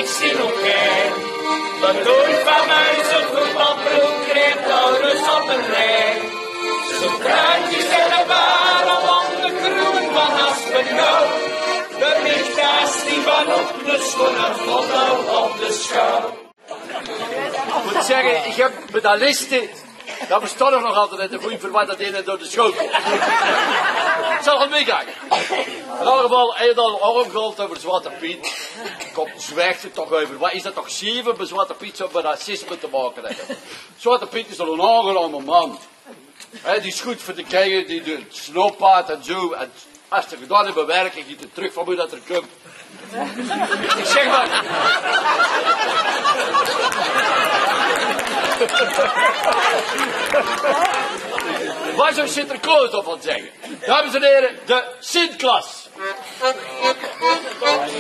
niks in elkaar. Wat doe van mij zo'n voetbalbroek, kreeftouders op een rij. Zo'n truitjes en een waren van de groen van Aspenau. De lichtjes die van op de schoenen, foto op de schouw. Ik moet zeggen, ik heb medalisten. Dat bestaat er nog altijd een goeie verwacht dat ene door de schoot. Ik zal gaan meekijken. In elk geval, hij had al opgehaald over Zwarte Piet. Kom, zwijgt het toch over. Wat is dat toch zeven bij Zwarte Piet zo met racisme te maken hebben? Zwarte Piet is al een aangename man. He, die is goed voor de keizer, die doet snoppaard en zo. En als ze gedaan hebben werken, giet het terug van hoe dat er komt. Ik zeg maar. Wat zou Sinterklaas op van zeggen? Dames en heren, de Sint-Klas. Sinterklaas.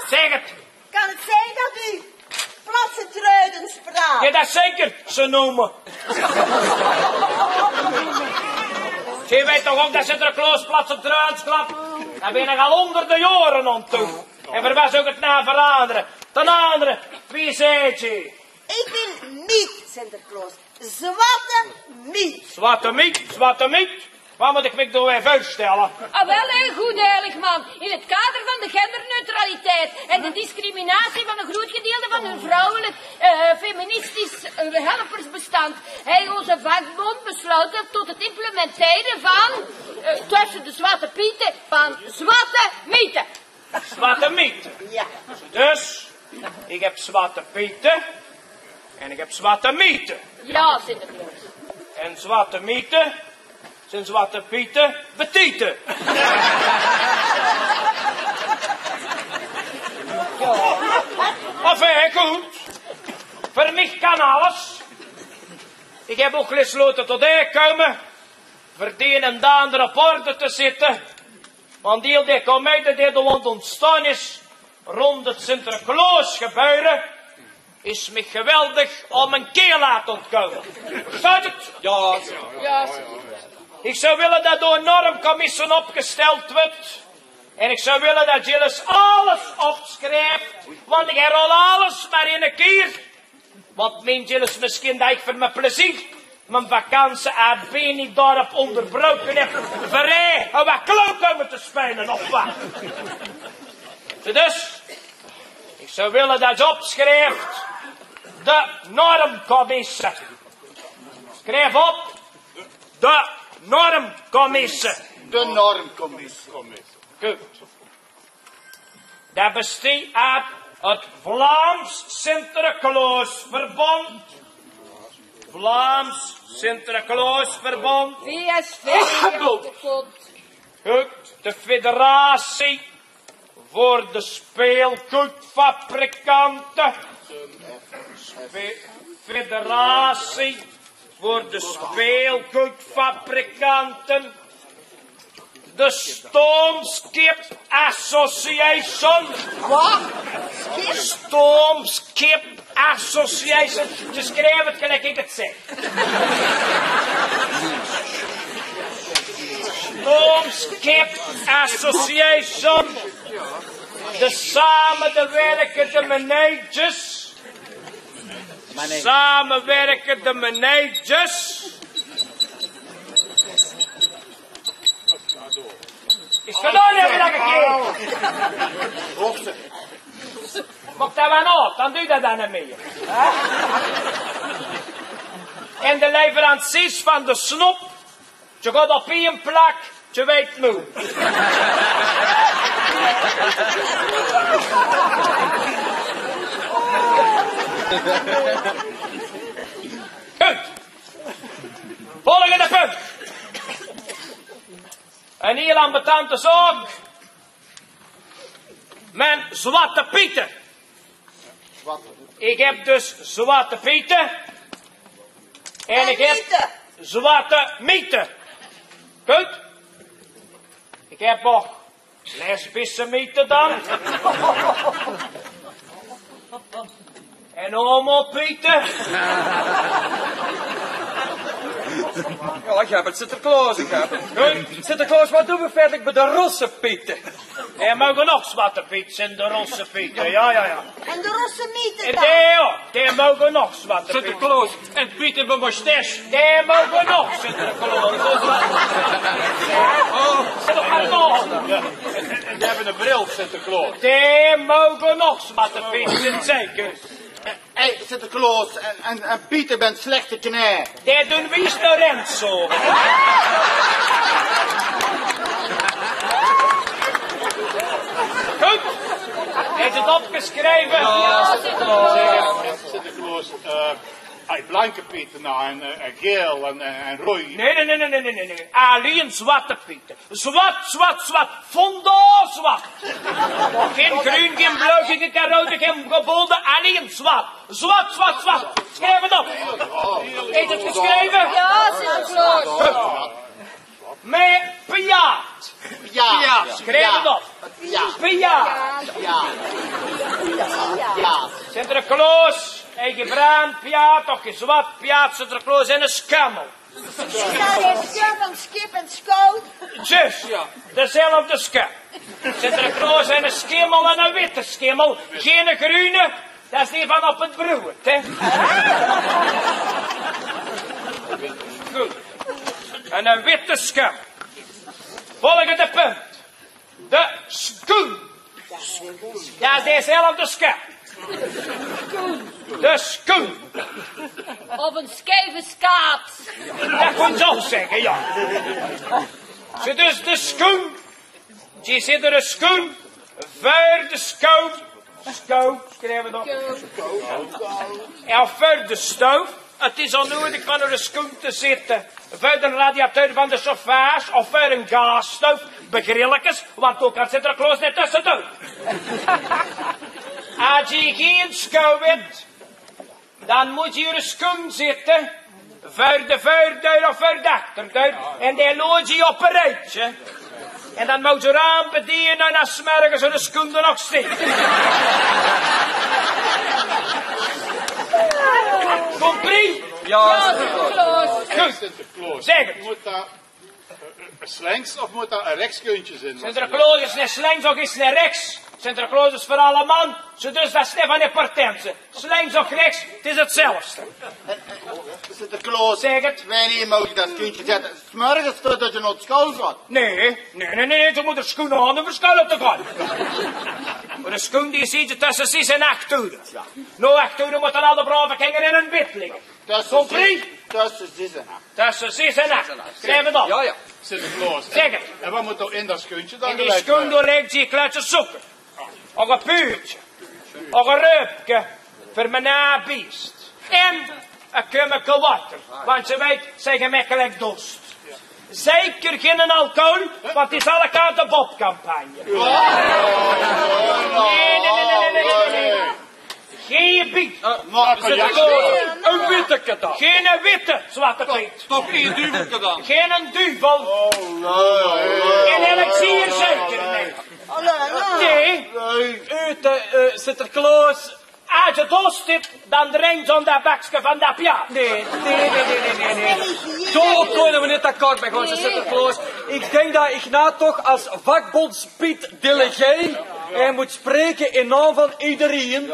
Zeg het. Kan het zijn dat u Platsentreuden spraakt? Ja, dat zeker, ze noemen. Je weet toch ook dat Sinterklaas Platsentreuden klapt? Daar ben ik al honderden jaren aan toe. En waar was ook het na veranderen? Ten andere, wie zijt je? Ik ben Miet, Sinterklaas. Zwarte Miet. Zwarte Miet. Wat moet ik me door even uitstellen? Ah, wel, hè, goed eigenlijk, man. In het kader van de genderneutraliteit en de discriminatie van een groot gedeelte van een vrouwelijk feministisch helpersbestand, heeft onze vakbond besloten tot het implementeren van, tussen de Zwarte Pieten, van Zwarte Mieten. Zwarte Mieten? Ja. Dus, ik heb Zwarte Pieten en ik heb Zwarte Mieten. Ja, Sinterklaas. En Zwarte Mieten zijn Zwarte Pieten betieten. Enfin, goed. Voor mij kan alles. Ik heb ook besloten tot hier komen. Voor de een en de andere op orde te zitten. Want heel die comedie die er ontstaan is rond het Sinterklaas gebeuren, is me geweldig om een keel laten ontkomen. Zou het? Ja. Ja, Ik zou willen dat door een normcommissie opgesteld wordt. En ik zou willen dat jullie alles opschrijft. Want ik herhaal alles maar in een keer. Want meent jullie misschien dat ik voor mijn plezier mijn vakantie uit Beni dorp onderbroken heb. Vrij en wat kloot komen te spelen of wat. Dus, ik zou willen dat je opschrijft de normcommissie. Schrijf op de normcommissie. De normcommissie. Goed. Dat bestaat uit het Vlaams Sinterklaasverbond. Vlaams Sinterklaasverbond. VSV. Goed. De Federatie voor de Speelgoedfabrikanten. Federatie voor de speelgoedfabrikanten, de Stoomskip Association. Wat? Stoomskip Association. Ze schrijven het gelijk ik het zeg. Stoomskip Association. De samenwerkende managers. Samenwerkende managers. Is gedaan hebben dat gekeken? Mocht dat wel op, dan doe je dat dan niet meer. En de leveranciers van de snoep, je gaat op één plak, je weet moe. Punt. Volgende punt. Een heel ambetante zaak. Mijn Zwarte Pieten. Ik heb dus Zwarte Pieten. En ik heb Zwarte Mieten. Goed? Ik heb nog lesbische mieten dan. En homopieten. Ja, ik heb het Sinterklaas, ik heb het. Goed. Sinterklaas, wat doen we verder bij de rosse pieten? Er mogen nog Zwarte Piet zijn, de rosse pieten. Ja. En de rosse mieten dan? Der mogen nog Zwarte Pieten. Sinterklaas en Piet met mustache. Der mogen nog Sinterklaas. En die hebben een bril, Sinterklaas. Der mogen nog Zwarte Pieten, zeker. Hé, Sinterklaas en Pieter bent slechte knij. Der doen wie is de Renzo. Goed. Heeft het opgeschreven? Ja, Sinterklaas, blanke Pieten nou, en geel en rooi. Nee. Alleen Zwarte Pieten. Zwart. Vondo zwart. Geen groen, geen blauw, geen rood, geen gebolde. Alleen zwart. Zwart. Schrijf het op. Heeft het geschreven? Ja, Sinterklaas. Met Piaat. Ja. Schrijf het op. Ja. Piaat. Ja. Sinterklaas. Hij gebraan Piaat, toch geen zwart Piaat. Sinterklaas en een skammel. Een skip en scout. Zus, dezelfde skip. Sinterklaas en een skimmel en een witte skimmel. Geen groene, dat is die van op het brood, hè. Goed. En een witte skip. Volgende punt. De schoen. Dat is dezelfde skip. De schoen. Of een scheve skaats. Dat kon ze ook zeggen, ja. Ze dus de schoen. Je zit er een schoen. Voor de schoof. Schoof, schrijven we dan. En voor de stoof. Het is onnodig van een schoen te zitten. Voor de radiateur van de chauffage. Of voor een gasstoof. Begrilletjes. Want ook kan Sinterklaas net tussendoor. Als je geen schouw hebt, dan moet je een schoen zitten, voor de voordeur of voor de achterdeur, en die lood je op een rijtje. En dan moet je eraan bedienen en dan smergen ze de schoen er nog steeds. Compris? Ja, Sinterklaas. Goed, Sinterklaas. zeg het. Moet dat slanks of moet dat een rechtskeuntje zijn? Sinterklaas is niet slanks of is niet rechts. Sinterklaas is voor alle man, zo dus dat is niet van importantie. Slanks of rechts, het is hetzelfde. Sinterklaas, Zeg het. wanneer moet je dat kindje zetten? 's morgens totdat je naar school gaat. Nee, je moet de schoen aan om voor school op te gaan. Maar de schoen die ziet je tussen 6 en 8 uur. Na 8 uur moeten alle brave kinderen in een bed liggen. Compris? Tussen 6 en 8. Tussen 6 en 8. Schrijf het op. Ja. Sinterklaas. Zeg het. En wat moet er in dat skeuntje dan In die gelijk schoen worden? doorheen zie je kluitjes zoeken. Of een puurtje. Of een reupje. Voor mijn nabeest. En een kummeke water. Want ze weet, ze gemakkelijk dorst. Zeker geen alcohol, want het is alle kanten bobcampagne. Nee. Geen bier. Maar Sinterklaas. Een witte dan. Geen witte, Zwarte Piet. Toch één duveltje dan. Geen een duivel. En elixier zeker niet. Nee. Sinterklaas. Als je dorst hebt, dan drinkt on dat bakje van dat piano. Nee. Zo kunnen we niet akkoord met onze Sinterklaas. Ik denk dat Ignaat toch als vakbondspiet delegé moet spreken in naam van iedereen.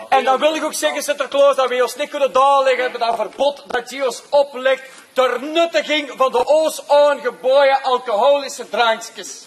En dan wil ik ook zeggen, Sinterklaas, dat we ons niet kunnen doorleggen met dat verbod dat je ons oplegt ter nuttiging van de ons aangeboden alcoholische drankjes.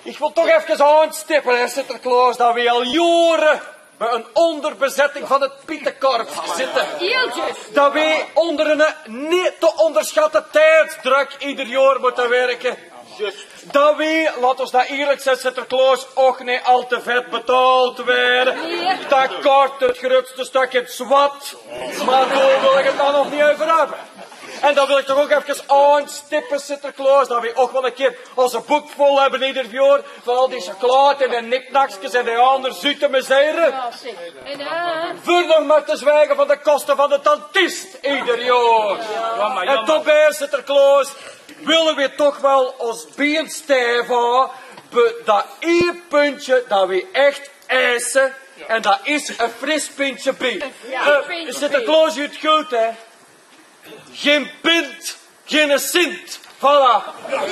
Ik wil toch even aanstippen, Sinterklaas, dat we al jaren bij een onderbezetting van het Pietenkorps zitten. Dat wij onder een niet te onderschatten tijdsdruk ieder jaar moeten werken. Dat wij, laat ons dat eerlijk zijn, Sinterklaas, ook niet al te vet betaald werden. Dat kort het grootste stukje zwart. Maar daar wil ik het dan nog niet over hebben. En dan wil ik toch ook even aanstippen, Sinterklaas, dat we ook wel een keer onze boek vol hebben ieder jaar. Van al die chocolade en de niknakjes en de andere zoete misère. Voor nog maar te zwijgen van de kosten van de dentist ieder jaar. En toch bij Sinterklaas willen we toch wel ons been stijf houden. Dat één puntje dat we echt eisen. En dat is een fris pintje bier. Sinterklaas, je het goed, hè? Geen pint, geen sint. Voilà.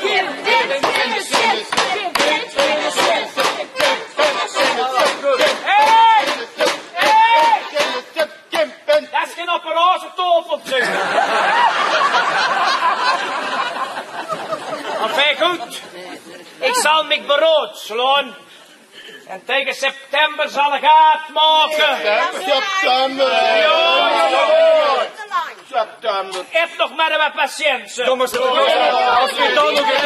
Geen pint, geen sint. Geen pint, geen sint. Hé! Dat is geen operatietofeltje. Enfin goed. Ik zal me berood slaan. En tegen september zal ik uitmaken. September. September. Heb nog maar wat patiënten. Jongens, als we dan nog eens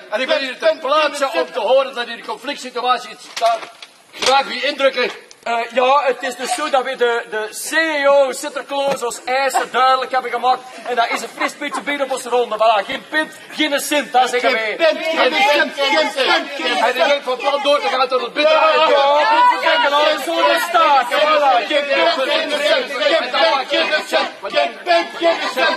en ik ben hier ter plaatse om te horen dat in de conflict situatie staat. Graag wie indrukken. Ja, het is dus zo dat we de CEO Sinterklaas als eisen duidelijk hebben gemaakt. En dat is een fris beetje bier op onze ronde. Voilà, geen pint, geen cent, dat zeggen wij. Geen cent. Hij is ook van plan door te gaan tot het bitterheid. Ja, en al in zo'n staat. Voilà, geen pint, geen cent.